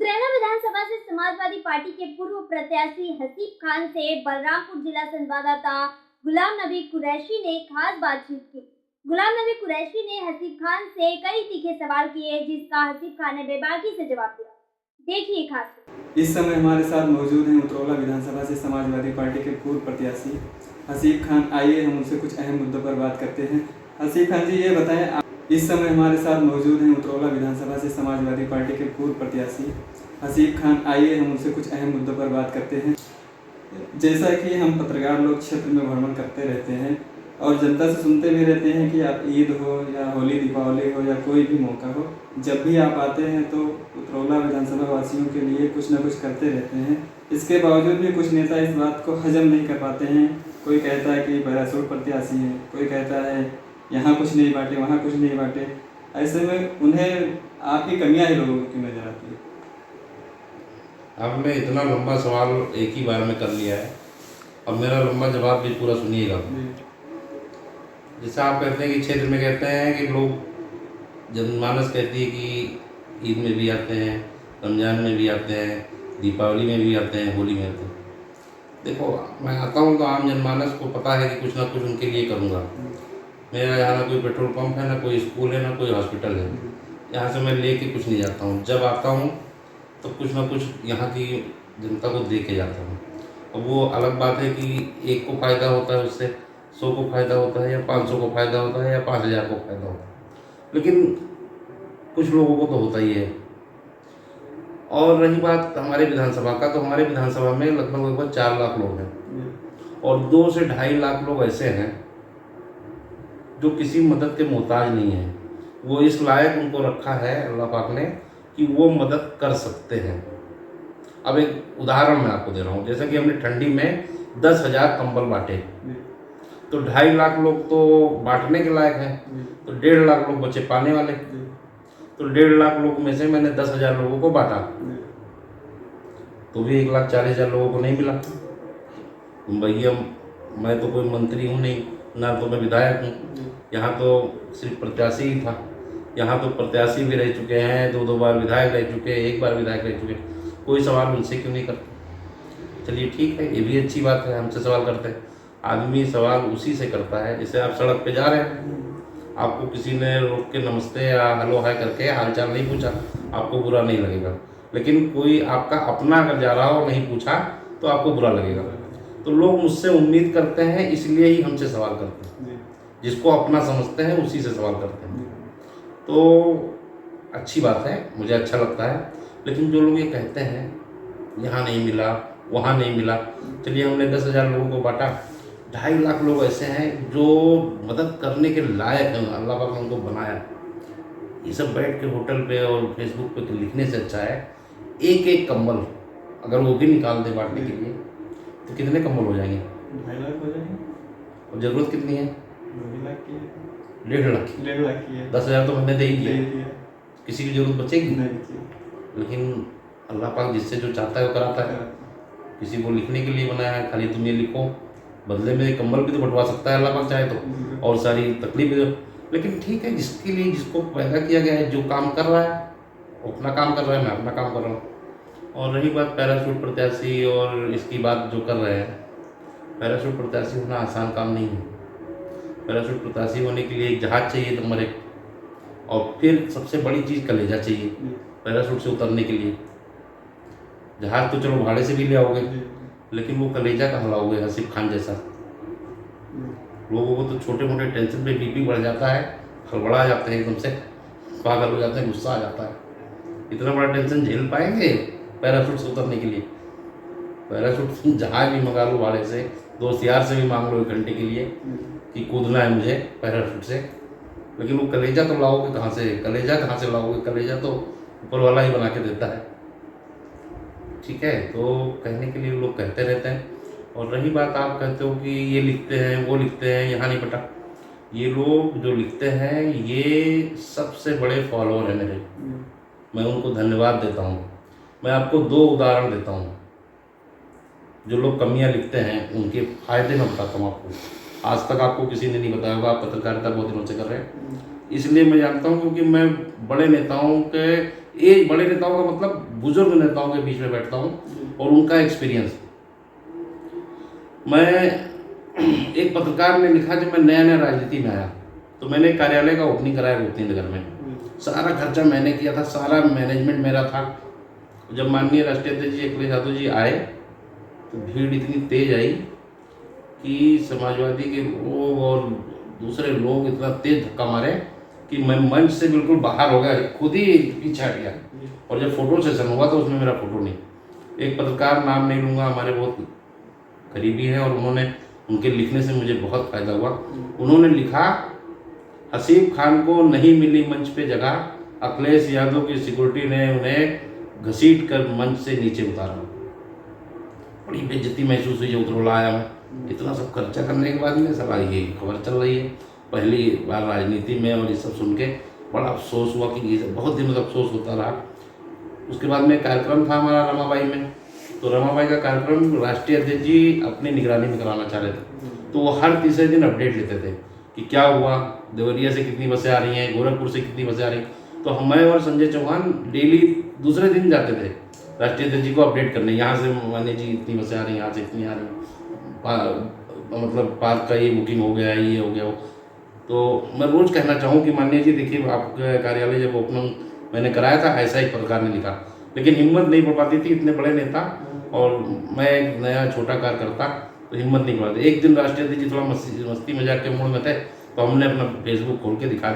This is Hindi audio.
मुरैना विधानसभा से समाजवादी पार्टी के पूर्व प्रत्याशी हसीब खान से बलरामपुर जिला संवाददाता गुलाम नबी कुरैशी ने खास बातचीत की। गुलाम नबी कुरैशी ने हसीब खान से कई तीखे सवाल किए, जिसका हसीब खान ने बेबाकी से जवाब दिया। देखिए खास। इस समय हमारे साथ मौजूद हैं उतरौला विधानसभा से समाजवादी पार्टी के पूर्व प्रत्याशी हसीब खान। आइए हम उनसे कुछ अहम मुद्दों पर बात करते हैं। हसीब खान जी, ये बताएं, इस समय हमारे साथ मौजूद हैं उतरौला विधानसभा से समाजवादी पार्टी के पूर्व प्रत्याशी हसीब खान। आइए हम उनसे कुछ अहम मुद्दों पर बात करते हैं। जैसा कि हम पत्रकार लोग क्षेत्र में भ्रमण करते रहते हैं और जनता से सुनते भी रहते हैं कि आप ईद हो या होली दीपावली हो या कोई भी मौका हो, जब भी आप आते हैं तो उतरौला विधानसभा वासियों के लिए कुछ न कुछ करते रहते हैं। इसके बावजूद भी कुछ नेता इस बात को हजम नहीं कर पाते हैं। कोई कहता है कि पैराशूट प्रत्याशी है, कोई कहता है यहाँ कुछ नहीं बांटे, वहाँ कुछ नहीं बांटे। ऐसे में उन्हें आपकी कमियाँ ही लोगों की नजर आती है। आपने इतना लंबा सवाल एक ही बार में कर लिया है, अब मेरा लंबा जवाब भी पूरा सुनिएगा। जैसा आप कहते हैं कि क्षेत्र में कहते हैं कि लोग, जनमानस कहती है कि ईद में भी आते हैं, रमज़ान में भी आते हैं, दीपावली में भी आते हैं, होली में आते हैं। देखो, मैं आता हूँ तो आम जनमानस को पता है कि कुछ ना कुछ उनके लिए करूँगा। मेरा यहाँ ना कोई पेट्रोल पंप है, ना कोई स्कूल है, ना कोई हॉस्पिटल है। यहाँ से मैं लेके कुछ नहीं जाता हूँ। जब आता हूँ तो कुछ ना कुछ यहाँ की जनता को दे के जाता हूँ। अब वो अलग बात है कि एक को फ़ायदा होता है उससे, 100 को फ़ायदा होता है या 500 को फ़ायदा होता है या 5000 को फ़ायदा होता है, लेकिन कुछ लोगों को तो होता ही है। और रही बात हमारे विधानसभा का, तो हमारे विधानसभा में लगभग 4 लाख लोग हैं और 2 से 2.5 लाख लोग ऐसे हैं जो किसी मदद के मोहताज नहीं हैं। वो इस लायक उनको रखा है अल्लाह पाक ने कि वो मदद कर सकते हैं। अब एक उदाहरण मैं आपको दे रहा हूँ। जैसे कि हमने ठंडी में 10,000 कंबल बांटे, तो 2.5 लाख लोग तो बांटने के लायक हैं, तो 1.5 लाख लोग बचे पाने वाले। तो 1.5 लाख लोग में से मैंने 10,000 लोगों को बांटा, तो भी 1,40,000 लोगों को नहीं मिला। भैया, मैं तो कोई मंत्री हूँ नहीं, ना तो मैं विधायक हूँ। यहाँ तो सिर्फ प्रत्याशी ही था। यहाँ तो प्रत्याशी भी रह चुके हैं, 2 बार विधायक रह चुके हैं, 1 बार विधायक रह चुके हैं। कोई सवाल उनसे क्यों नहीं करते? चलिए ठीक है, ये भी अच्छी बात है, हमसे सवाल करते हैं। आदमी सवाल उसी से करता है। जैसे आप सड़क पे जा रहे हैं, आपको किसी ने रोक के नमस्ते या हेलो हाय करके हालचाल नहीं पूछा, आपको बुरा नहीं लगेगा। लेकिन कोई आपका अपना अगर जा रहा हो, नहीं पूछा, तो आपको बुरा लगेगा। तो लोग मुझसे उम्मीद करते हैं, इसलिए ही हमसे सवाल करते हैं। जिसको अपना समझते हैं उसी से सवाल करते हैं। तो अच्छी बात है, मुझे अच्छा लगता है। लेकिन जो लोग ये कहते हैं यहाँ नहीं मिला, वहाँ नहीं मिला, चलिए हमने 10,000 लोगों को बांटा, 2.5 लाख लोग ऐसे हैं जो मदद करने के लायक हैं। अल्लाह पाक ने उनको बनाया। ये सब बैठ के होटल पे और फेसबुक पे लिखने से अच्छा है एक एक कंबल अगर वो भी निकाल दे बांटने के लिए, तो कितने कंबल हो जाएंगे? 2.5 लाख हो जाएंगे। और ज़रूरत कितनी है? 2 लाख की है। 1.5 लाख की। 1.5 लाख की है। 10,000 तो मैंने दे ही दे दिया, दिया। किसी की जरूरत बचेगी? नहीं। लेकिन अल्लाह पाक जिससे जो चाहता है वो कराता है। किसी को लिखने के लिए बनाया है, खाली तुम ये लिखो, बदले में कंबल भी तो बंटवा सकता है अल्लाह पाक चाहे तो, और सारी तकलीफ भी। लेकिन ठीक है, जिसके लिए जिसको पैदा किया गया है, जो काम कर रहा है वो अपना काम कर रहा है, मैं अपना काम कर रहा हूँ। और रही बात पैराशूट प्रत्याशी और इसकी बात जो कर रहे हैं, पैराशूट प्रत्याशी होना आसान काम नहीं है। पैराशूट प्रत्याशी होने के लिए एक जहाज़ चाहिए नंबर 1, और फिर सबसे बड़ी चीज़ कलेजा चाहिए पैराशूट से उतरने के लिए। जहाज़ तो चलो भाड़े से भी ले आओगे, लेकिन वो कलेजा कहाँ लाओगे? हसीब खान जैसा। लोगों को तो छोटे मोटे टेंशन पे बीपी बढ़ जाता है, हड़बड़ा जाते हैं, एकदम से पागल हो जाते हैं, गुस्सा आ जाता है। इतना बड़ा टेंशन झेल पाएंगे पैराशूट से उतरने के लिए? पैराशूट जहाज भी मंगा लो भाड़े से, दोस्त यार से भी मांग लो 1 घंटे के लिए कि कूदना है मुझे पैराशूट से, लेकिन वो कलेजा तो लाओगे कहाँ से? कलेजा कहाँ से लाओगे? कलेजा तो ऊपर वाला ही बना के देता है। ठीक है, तो कहने के लिए लोग कहते रहते हैं। और रही बात, आप कहते हो कि ये लिखते हैं, वो लिखते हैं, यहाँ नहीं पटा। ये लोग जो लिखते हैं ये सबसे बड़े फॉलोअर हैं मेरे, मैं उनको धन्यवाद देता हूँ। मैं आपको 2 उदाहरण देता हूँ। जो लोग कमियाँ लिखते हैं उनके फ़ायदे मैं बताता हूँ आपको। आज तक आपको किसी ने नहीं बताया होगा, आप पत्रकारिता बहुत दिनों से कर रहे हैं, इसलिए मैं जानता हूँ। क्योंकि मैं बड़े नेताओं का मतलब बुजुर्ग नेताओं के बीच में बैठता हूँ और उनका एक्सपीरियंस। मैं एक पत्रकार ने लिखा, जब मैं नया नया राजनीति में आया तो मैंने कार्यालय का ओपनिंग कराया गोपनी नगर में, सारा खर्चा मैंने किया था, सारा मैनेजमेंट मेरा था। जब माननीय राष्ट्रीय अध्यक्ष जी अखिलेश यादव जी आए तो भीड़ इतनी तेज आई कि समाजवादी के लोग और दूसरे लोग इतना तेज धक्का मारे कि मैं मंच से बिल्कुल बाहर हो गया, खुद ही पीछे हट गया। और जब फोटो सेशन हुआ तो उसमें मेरा फोटो नहीं। एक पत्रकार, नाम नहीं लूँगा, हमारे बहुत करीबी हैं और उनके लिखने से मुझे बहुत फायदा हुआ। उन्होंने लिखा, हसीब खान को नहीं मिली मंच पे जगह, अखिलेश यादव की सिक्योरिटी ने उन्हें घसीट कर मंच से नीचे उतारा। बड़ी बेइज्जती महसूस हुई। उतरौला आया मैं, इतना सब खर्चा करने के बाद में सब ये खबर चल रही है पहली बार राजनीति में, और ये सब सुन के बड़ा अफसोस हुआ कि ये बहुत दिनों तक अफसोस होता रहा। उसके बाद में कार्यक्रम था हमारा रमाबाई में, तो रमाबाई का कार्यक्रम राष्ट्रीय अध्यक्ष जी अपनी निगरानी में कराना चाह रहे थे, तो वो हर तीसरे दिन अपडेट लेते थे कि क्या हुआ, देवरिया से कितनी बसें आ रही हैं, गोरखपुर से कितनी बसें आ रही हैं। तो मैं और संजय चौहान डेली दूसरे दिन जाते थे राष्ट्रीय अध्यक्ष जी को अपडेट करने, यहाँ से मान्य जी इतनी बसें आ रही हैं, यहाँ से इतनी आ रही हैं, मतलब पार्क का ये बुकिंग हो गया, ये हो गया हो। तो मैं रोज़ कहना चाहूँ कि मान्य जी देखिए, आपका कार्यालय जब ओपनिंग मैंने कराया था ऐसा एक पत्रकार ने लिखा, लेकिन हिम्मत नहीं पड़ पाती थी, इतने बड़े नेता और मैं एक नया छोटा कार्यकर्ता, तो हिम्मत नहीं पड़ पाती। एक दिन राष्ट्रीय अध्यक्ष जी थोड़ा मस्ती मजाक के मूड में थे, तो हमने अपना फेसबुक खोल के दिखा